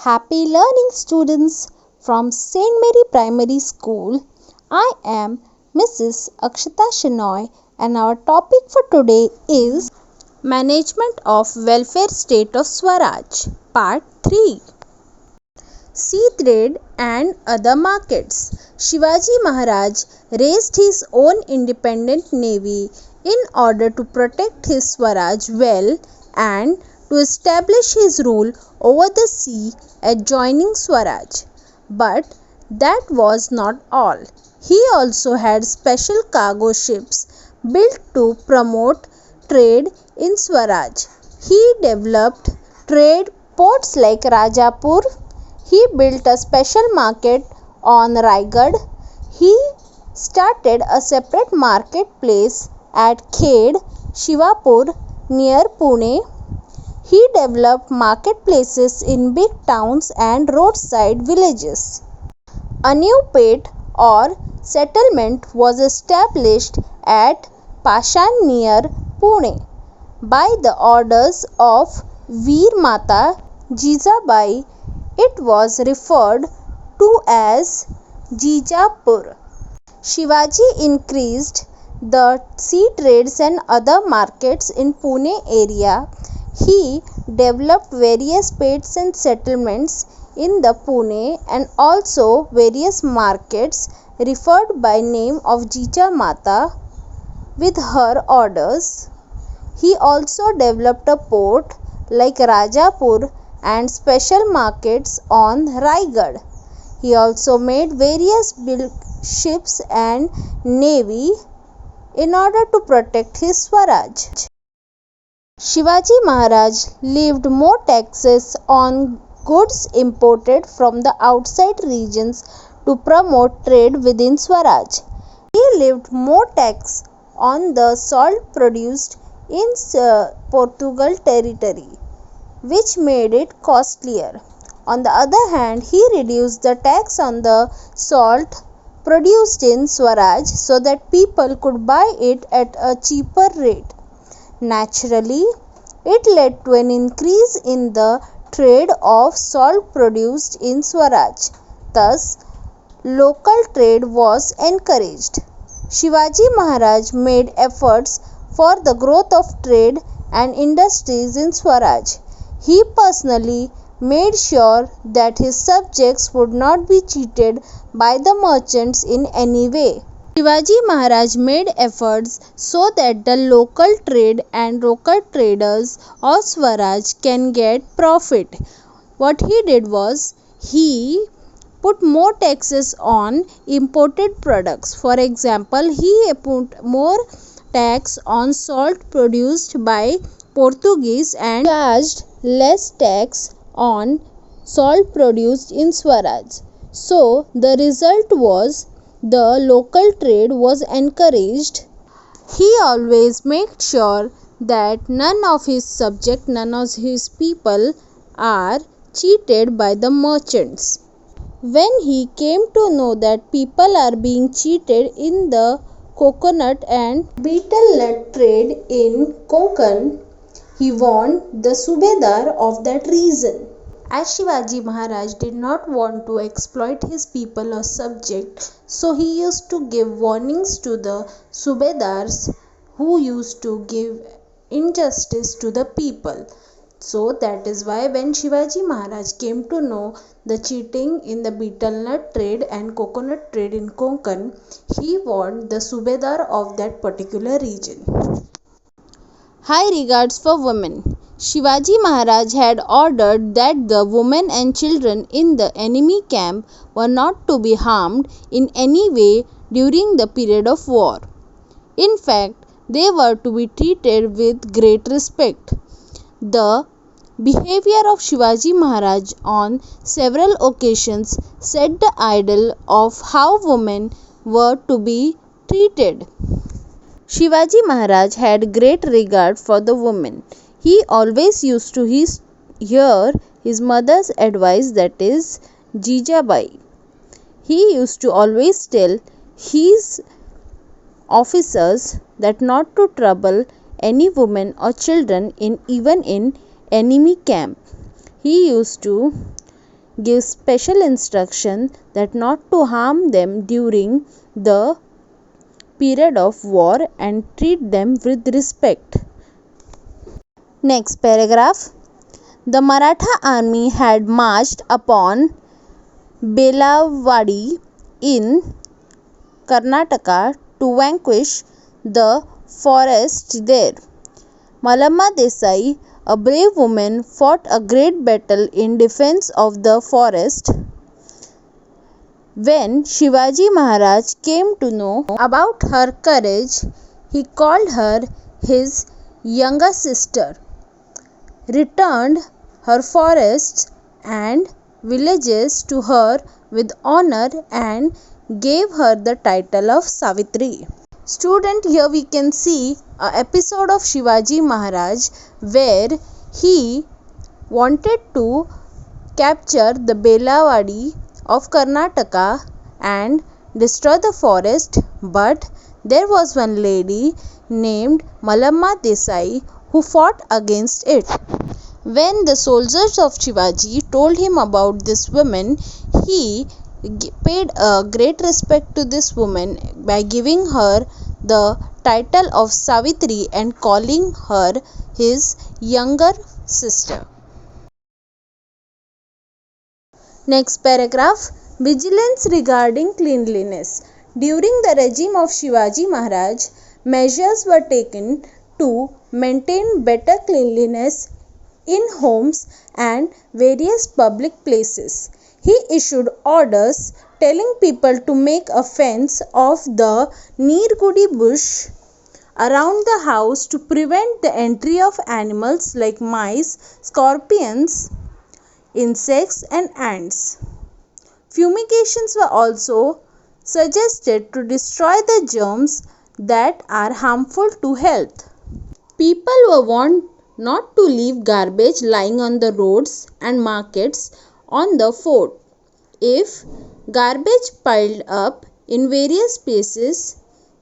Happy learning, students from St. Mary Primary School. I am Mrs. Akshita Shenoy, and our topic for today is Management of Welfare State of Swaraj, Part 3. Sea trade and other markets. Shivaji Maharaj raised his own independent navy in order to protect his Swaraj well and to establish his rule over the sea adjoining Swaraj. But that was not all. He also had special cargo ships built to promote trade in Swaraj. He developed trade ports like Rajapur. He built a special market on Raigad. He started a separate marketplace at Khed, Shivapur near Pune. He developed marketplaces in big towns and roadside villages. A new pet or settlement was established at Pashan near Pune by the orders of Veer Mata Jijabai. It was referred to as Jijapur. Shivaji increased the sea trades and other markets in Pune area. He developed various pets and settlements in the Pune and also various markets referred by name of Jijamata with her orders. He also developed a port like Rajapur and special markets on Raigad. He also made various ships and navy in order to protect his Swaraj. Shivaji Maharaj levied more taxes on goods imported from the outside regions to promote trade within Swaraj. He levied more tax on the salt produced in Portugal territory, which made it costlier. On the other hand, he reduced the tax on the salt produced in Swaraj so that people could buy it at a cheaper rate. Naturally, it led to an increase in the trade of salt produced in Swaraj. Thus, local trade was encouraged. Shivaji Maharaj made efforts for the growth of trade and industries in Swaraj. He personally made sure that his subjects would not be cheated by the merchants in any way. Shivaji Maharaj made efforts so that the local trade and local traders of Swaraj can get profit. What he did was he put more taxes on imported products. For example, he put more tax on salt produced by Portuguese and charged less tax on salt produced in Swaraj. So the result was the local trade was encouraged. He always made sure that none of his people are cheated by the merchants. When he came to know that people are being cheated in the coconut and betel nut trade in Konkan, he warned the Subedar of that reason. As Shivaji Maharaj did not want to exploit his people or subject, so he used to give warnings to the Subedars who used to give injustice to the people. So that is why when Shivaji Maharaj came to know the cheating in the betel nut trade and coconut trade in Konkan, he warned the Subedar of that particular region. High regards for women. Shivaji Maharaj had ordered that the women and children in the enemy camp were not to be harmed in any way during the period of war. In fact, they were to be treated with great respect. The behavior of Shivaji Maharaj on several occasions set the ideal of how women were to be treated. Shivaji Maharaj had great regard for the women. He always used to hear his mother's advice, that is, Jijabai. He used to always tell his officers that not to trouble any women or children even in enemy camp. He used to gives special instruction that not to harm them during the period of war and treat them with respect. Next paragraph. The Maratha army had marched upon Belawadi in Karnataka to vanquish the forest there. Malamma Desai, a brave woman, fought a great battle in defense of the forest. When Shivaji Maharaj came to know about her courage, he called her his younger sister, returned her forests and villages to her with honor and gave her the title of Savitri. Student, here we can see an episode of Shivaji Maharaj where he wanted to capture the Belawadi of Karnataka and destroy the forest, but there was one lady named Malamma Desai who fought against it. When the soldiers of Shivaji told him about this woman, he paid a great respect to this woman by giving her the title of Savitri and calling her his younger sister. Next paragraph. Vigilance regarding cleanliness. During the regime of Shivaji Maharaj, measures were taken to maintain better cleanliness in homes and various public places. He issued orders telling people to make a fence of the Nirgudi bush around the house to prevent the entry of animals like mice, scorpions, insects and ants. Fumigations were also suggested to destroy the germs that are harmful to health. People were warned not to leave garbage lying on the roads and markets on the fort. If garbage piled up in various places,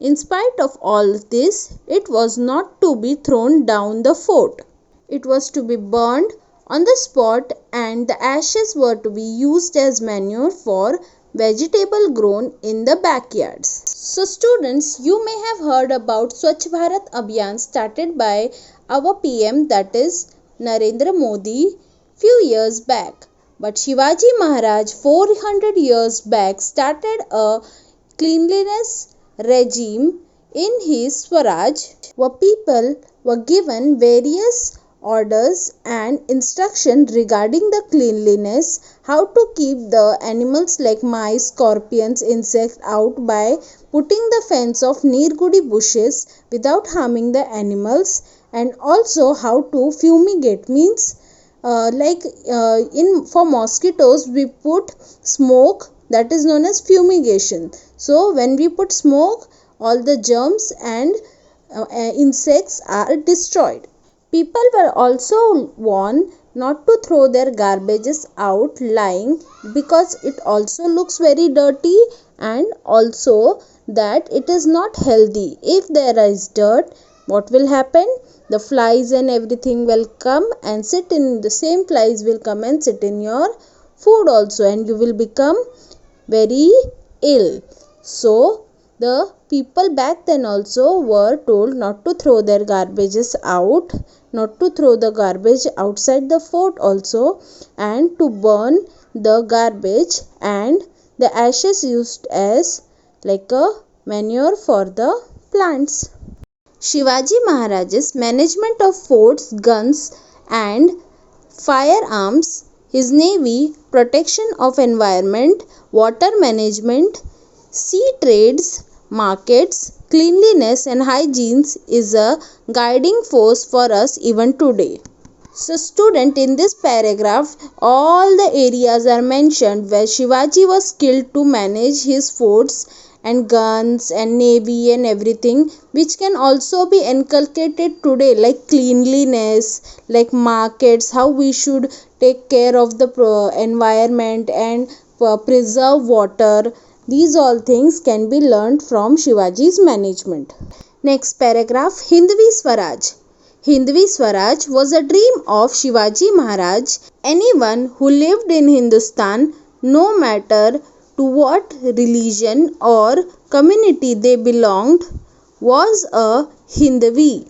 in spite of all this, it was not to be thrown down the fort. It was to be burned on the spot and the ashes were to be used as manure for vegetable grown in the backyards. So students, you may have heard about Swachh Bharat Abhiyan started by our PM, that is Narendra Modi, few years back. But Shivaji Maharaj 400 years back started a cleanliness regime in his Swaraj, where people were given various orders and instruction regarding the cleanliness, how to keep the animals like mice, scorpions, insects out by putting the fence of Nirgudi bushes without harming the animals, and also how to fumigate, means for mosquitoes we put smoke, that is known as fumigation. So when we put smoke, all the germs and insects are destroyed. People were also warned not to throw their garbages out lying, because it also looks very dirty and also that it is not healthy. If there is dirt, what will happen? The flies and everything will come and sit in the same flies will come and sit in your food also, and you will become very ill. So the people back then also were told not to throw their garbages out, not to throw the garbage outside the fort also, and to burn the garbage and the ashes used as like a manure for the plants. Shivaji Maharaj's management of forts, guns and firearms, his navy, protection of environment, water management, sea trades, markets, cleanliness and hygiene is a guiding force for us even today. So student, in this paragraph, all the areas are mentioned where Shivaji was skilled to manage his forts and guns and navy and everything, which can also be inculcated today, like cleanliness, like markets, how we should take care of the environment and preserve water. These all things can be learned from Shivaji's management. Next paragraph, Hindvi Swaraj. Hindvi Swaraj was a dream of Shivaji Maharaj. Anyone who lived in Hindustan, no matter to what religion or community they belonged, was a Hindvi.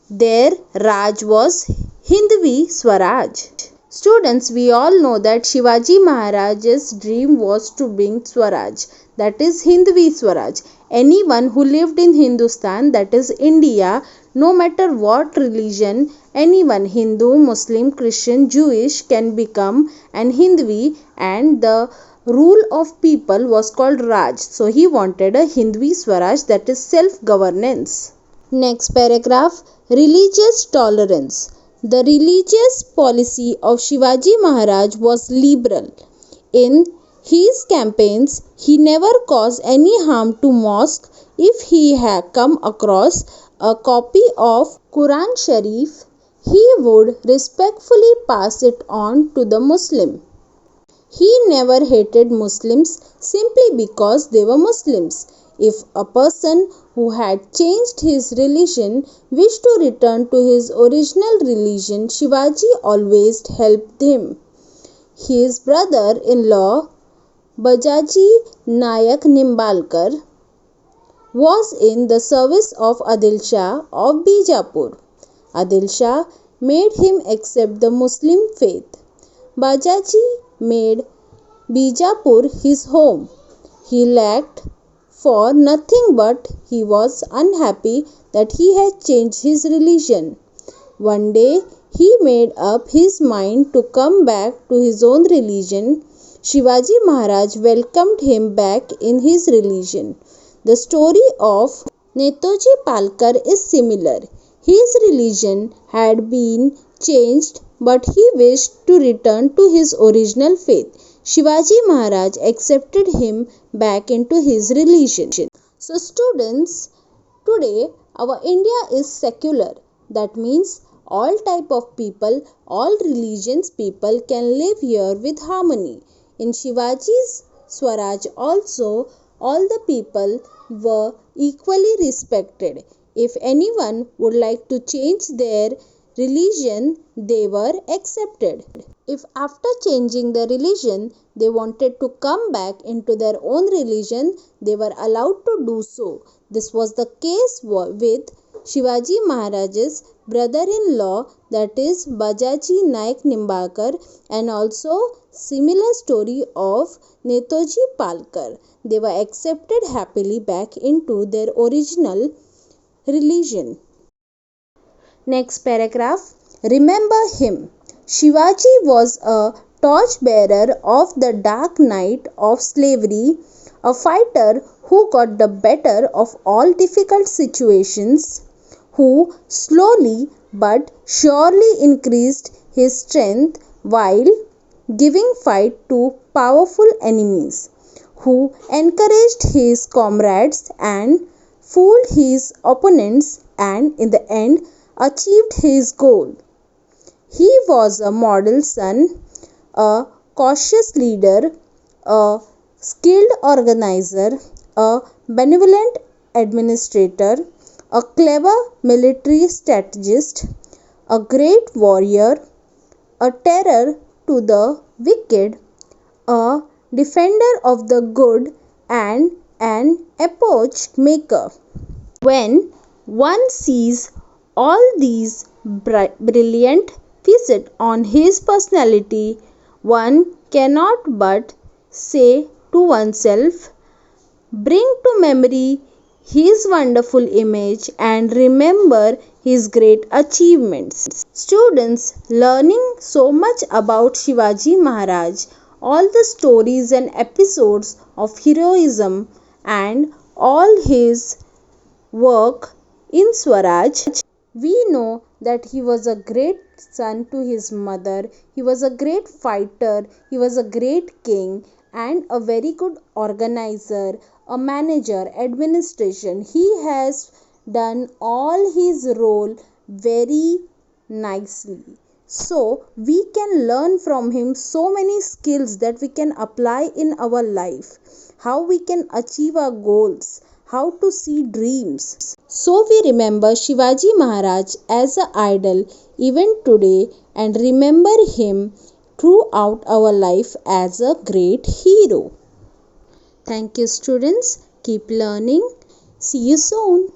Their Raj was Hindvi Swaraj. Students, we all know that Shivaji Maharaj's dream was to bring Swaraj, that is Hindvi Swaraj. Anyone who lived in Hindustan, that is India, no matter what religion, anyone, Hindu, Muslim, Christian, Jewish, can become an Hindvi, and the rule of people was called Raj. So he wanted a Hindvi Swaraj, that is self-governance. Next paragraph, religious tolerance. The religious policy of Shivaji Maharaj was liberal. In his campaigns, he never caused any harm to mosque. If he had come across a copy of Quran Sharif, he would respectfully pass it on to the Muslim. He never hated Muslims simply because they were Muslims. If a person who had changed his religion wished to return to his original religion, Shivaji always helped him. His brother-in-law, Bajaji Nayak Nimbalkar, was in the service of Adil Shah of Bijapur. Adil Shah made him accept the Muslim faith. Bajaji made Bijapur his home. He lacked for nothing, but he was unhappy that he had changed his religion. One day he made up his mind to come back to his own religion. Shivaji Maharaj welcomed him back in his religion. The story of Netaji Palkar is similar. His religion had been changed, but he wished to return to his original faith. Shivaji Maharaj accepted him back into his religion. So students, today our India is secular. That means all type of people, all religions people can live here with harmony. In Shivaji's Swaraj also, all the people were equally respected. If anyone would like to change their religion, they were accepted. If after changing the religion they wanted to come back into their own religion, they were allowed to do so. This was the case with Shivaji Maharaj's brother-in-law, that is Bajaji Naik Nimbalkar, and also similar story of Netaji Palkar. They were accepted happily back into their original religion. Next paragraph, remember him. Shivaji was a torchbearer of the dark night of slavery, a fighter who got the better of all difficult situations, who slowly but surely increased his strength while giving fight to powerful enemies, who encouraged his comrades and fooled his opponents, and in the end achieved his goal. He was a model son, a cautious leader, a skilled organizer, a benevolent administrator, a clever military strategist, a great warrior, a terror to the wicked, a defender of the good, and an epoch maker. When one sees all these brilliant facets on his personality, one cannot but say to oneself, bring to memory his wonderful image and remember his great achievements. Students, learning so much about Shivaji Maharaj, all the stories and episodes of heroism and all his work in Swaraj, we know that he was a great son to his mother, he was a great fighter, he was a great king, and a very good organizer, a manager, administration. He has done all his role very nicely. So we can learn from him so many skills that we can apply in our life. How we can achieve our goals, how to see dreams. So we remember Shivaji Maharaj as an idol even today and remember him throughout our life as a great hero. Thank you students. Keep learning. See you soon.